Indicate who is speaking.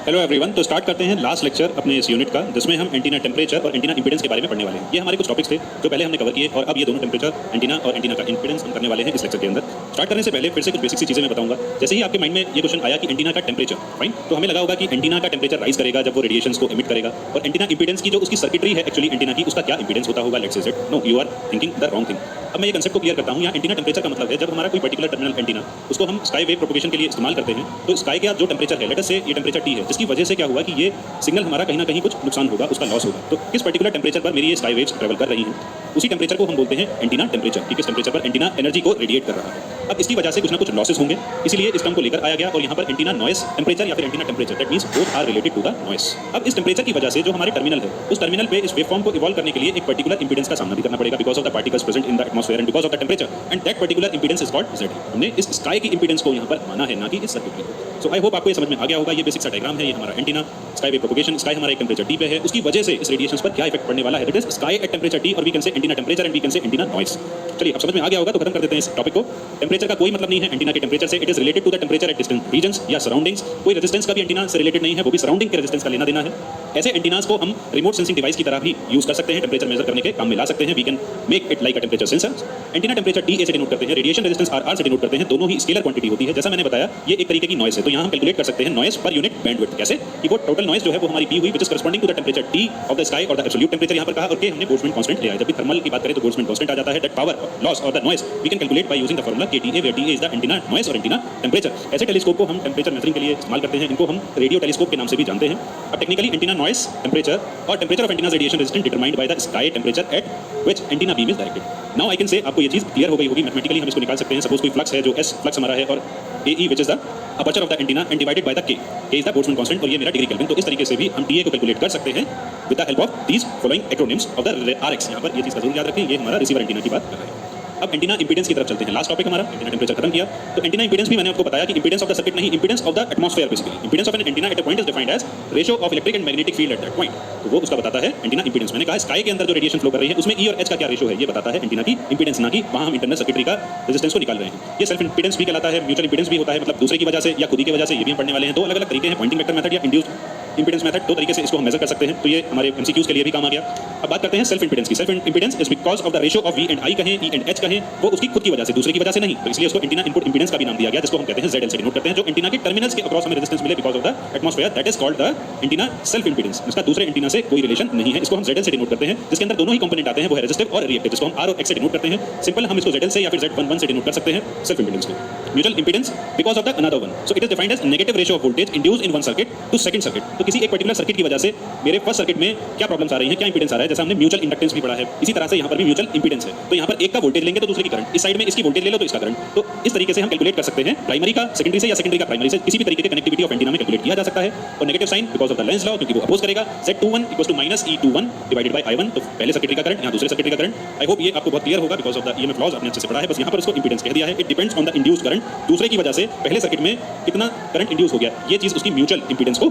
Speaker 1: Hello everyone, तो start करते हैं लास्ट लेक्चर अपने इस यूनिट का, जिसमें हम एंटीना टेम्परेचर और एंटीना इंपीडेंस के बारे में पढ़ने वाले हैं। ये हमारे कुछ टॉपिक्स थे जो पहले हमने कवर किए, और अब ये दोनों टेम्परेचर, एंटीना और एंटीना का इंपीडेंस हम करने वाले हैं इस लेक्चर के अंदर। स्टार्ट करने से पहले फिर से कुछ बेसिक सी चीज़ें मैं बताऊंगा। जैसे ही आपके माइंड में ये क्वेश्चन आया कि एंटीना का टेम्परेचर, फाइन, तो हमें लगा होगा कि एंटीना का टेम्परेचर राइज करेगा जब वो रेडिएशंस को एमिट करेगा, और एंटीना इंपीडेंस की जो उसकी सर्किटरी है एक्चुअली एंटीना की, उसका क्या इंपीडेंस होता होगा। Let's say it, no, you are thinking the wrong thing. अब मैं ये कंसेप्ट को क्लियर करता हूँ। यहाँ एंटीना टेम्परेचर का मतलब है जब हमारा कोई पर्टिकुलर टर्मिनल एंटीना, उसको हम स्काई वेव प्रोपगेशन के लिए इस्तेमाल करते हैं, तो स्काई का जो टेम्परेचर है, लेट अस से ये टेम्परेचर टी है, जिसकी वजह से क्या हुआ कि ये सिग्नल हमारा कहीं ना कहीं कुछ नुकसान होगा, उसका लॉस होगा। तो किस पर्टिकुलर टेम्परेचर पर मेरी ये स्काई वेव्स ट्रैवल कर रही हैं, उसी टेम्परेचर को हम बोलते हैं एंटीना टेम्परेचर, कि किस टेम्परेचर पर एंटीना एनर्जी को रेडिएट कर रहा है। अब इसकी वजह से कुछ ना कुछ लॉसेस होंगे, इसलिए इस टर्म को लेकर आया गया। और यहाँ पर एंटीना नॉइस टेम्परेचर या फिर antenna temperature, that means both are related to the noise. अब इस टेम्परेचर की वजह से जो हमारे टर्मिनल है, उस टर्मिनल पे इस वेवफॉर्म को इवॉल्व करने के लिए एक पर्टिकुलर इंपीडेंस का सामना भी करना पड़ेगा, because of the particles present in the atmosphere and because of the temperature, and that particular impedance is called Z। हमने इस स्काई की इंपीडेंस को यहाँ पर माना है, ना कि इस सर्किट को। सो आई होप आपको ये समझ में आ गया होगा। ये बेसिक सा डायग्राम है, ये हमारा antenna, sky wave propagation, sky हमारा एक टेम्परेचर टी पे है, उसकी वजह से इस रेडिएशंस पर क्या इफेक्ट पड़ने वाला है। That is sky at temperature T, और we can say antenna temperature and we can say antenna noise. चलिए, अब समझ में आ गया होगा, तो खत्म कर देते हैं इस टॉपिक को। टेम्परेचर का कोई मतलब नहीं है एंटीना के टेम्परेचर से, it is related to the temperature at distant regions या सराउंडिंग्स। कोई रेजिस्टेंस का भी एंटीना से रिलेटेड नहीं है, वो भी सराउंडिंग के रेजिस्टेंस का लेना देना है। ऐसे एंटीनास को हम रिमोट सेंसिंग डिवाइस की तरह भी यूज कर सकते हैं, टेम्परेचर मेजर करने के काम में ला सकते हैं। We can make it like a temperature sensor. Antenna temperature T से डिनोट करते हैं, रेडिएशन रेजिस्टेंस आर से डिनोट करते हैं। दोनों ही स्केलर क्वांटिटी होती है। जैसा मैंने बताया, ये एक तरीके की नॉइस है, तो यहाँ हम कैलकुलेट कर सकते हैं नॉइस पर यूनिट बैंडविड्थ। कैसे कि वो टोटल नॉइस जो है वो हमारी पी हुई, which is corresponding to the temperature T of the sky, और द एब्सोल्यूट टेम्परेचर यहाँ पर कहा, और के हमने बोल्ट्जमैन कांस्टेंट लिया है। जब भी थर्मल की बात करें तो बोल्ट्जमैन कांस्टेंट आ जाता है। दैट पावर लॉस और the noise we can calculate by using the formula KTA, where TA is the antenna noise और एंटीना टेम्परेचर। ऐसे टेलीस्कोप को हम टेम्परेचर मेजरिंग के लिए इस्तेमाल करते हैं, इनको हम रेडियो टेलीस्कोप के नाम से भी जानते हैं। अब टेक्निकली एंटीना नॉइस, टेम्परेचर और temperature of antenna radiation resistance determined by the sky temperature at which antenna beam is directed. Now I can say, आपको ये चीज क्लियर हो गई होगी। मैथमेटिकली हम इसको निकाल सकते हैं। सपोज कोई फ्लक्स है, जो S फ्लक्स हमारा है, और AE which is the aperture of the antenna and divided by the K is the Boltzmann constant, और ये मेरा डिग्री केल्विन। तो इस तरीके से भी हम TA को कैलकुलेट कर सकते हैं with the help of these following acronyms of the RX। यहाँ पर ये चीज का जरूर याद रखें, ये हमारा रिसीवर एंटीना की बात कर रहा है। अब एंटीना इंपीडेंस की तरफ चलते हैं। लास्ट टॉपिक हमारा एंटीना टेम्परेचर खत्म किया, तो एंटीना इंपीडेंस भी मैंने आपको बताया कि इंपीडेंस ऑफ द सर्किट नहीं, impedance of the atmosphere basically. Impedance of an antenna at a point is defined as ratio of electric and magnetic field at that point. तो वो उसका बताता है एंटीना इंपीडेंस। मैंने कहा स्काई के अंदर जो रेडिएशन फ्लो कर रही है, उसमें E और H का क्या रेशियो है, ये बताता है एंटीना की इंपीडेंस, ना कि वहां हम इंटरनल सर्किटरी का रेजिस्टेंस को निकाल रहे हैं। ये सेल्फ इंपीडेंस भी कहलाता है, म्यूचुअल इंपीडेंस भी होता है, मतलब दूसरे की वजह से या खुद ही की वजह से, ये भी हम पढ़ने वाले हैं। दो अलग अलग तरीके हैं, पॉइंटिंग वेक्टर मेथड या इंड्यूस्ड इंपीडेंस मेथड। दो तरीके से इसको हम मेजर कर सकते हैं, तो ये हमारे MCQs के लिए भी काम आ गया। अब बात करते हैं सेल्फ इंपीडेंस की। Self impedance is because of the ratio of V and I कहें, E एंड H कहें, वो उसकी खुद की वजह से, दूसरे की वजह से नहीं, तो इसलिए उसको एंटीना इनपुट इंपीडेंस का भी नाम दिया गया, जिसको हम कहते हैं ZL से डिनोट करते हैं। जो एंटीना के टर्मिनल्स के अक्रॉस हमें रेजिस्टेंस मिले because of the atmosphere, that is called the antenna self impedance. इसका दूसरे एंटीना से कोई रिलेशन नहीं है, इसको हम ZL से डिनोट करते हैं, जिसके अंदर दोनों ही कंपोनेंट आते हैं, वो है रेजिस्टिव और रिएक्टिव, जिसको हम R और X से डिनोट करते हैं। सिंपल हम इसको ZL से या फिर Z11 से डिनोट कर सकते हैं सेल्फ इंपीडेंस को। Mutual impedance because of the another one, so it is defined as negative ratio of voltage induced in one circuit to second circuit. तो किसी एक पर्टिकुलर सर्किट की वजह से मेरे फर्स्ट सर्किट में क्या प्रॉब्लम्स आ रही हैं, क्या इंपीडेंस आ रहा है, जैसा हमने म्यूचुअल इंडक्टेंस भी पढ़ा है, इसी तरह से यहाँ पर भी म्यूचुअल इंपीडेंस है। तो यहाँ पर एक का वोल्टेज लेंगे तो दूसरे की करंट, इस साइड में इसकी वोल्टेज ले लो तो इसका करंट। तो इस तरीके से हम कैलकुलेट कर सकते हैं प्राइमरी का सेकेंडरी से या सेकेंडरी का प्राइमरी से, किसी भी तरीके के कनेक्टिविटी ऑफ एंटीना में कैलकुलेट किया जा सकता है। और negative sign because of the Lenz law, क्योंकि वो अपोज करेगा। Z21 equals to -E21 divided by I1, तो पहले सर्किटरी का करंट, यहाँ दूसरे सर्किटरी का करंट। आई होप ये आपको बहुत क्लियर होगा, because of the EMF laws आपने अच्छे से पढ़ा है। बस यहाँ पर उसको इंपीडेंस कह दिया है। It depends on the induced current, दूसरे की वजह से पहले सर्किट में कितना करंट इंड्यूस हो गया, ये चीज उसकी म्यूचुअल इंपीडेंस को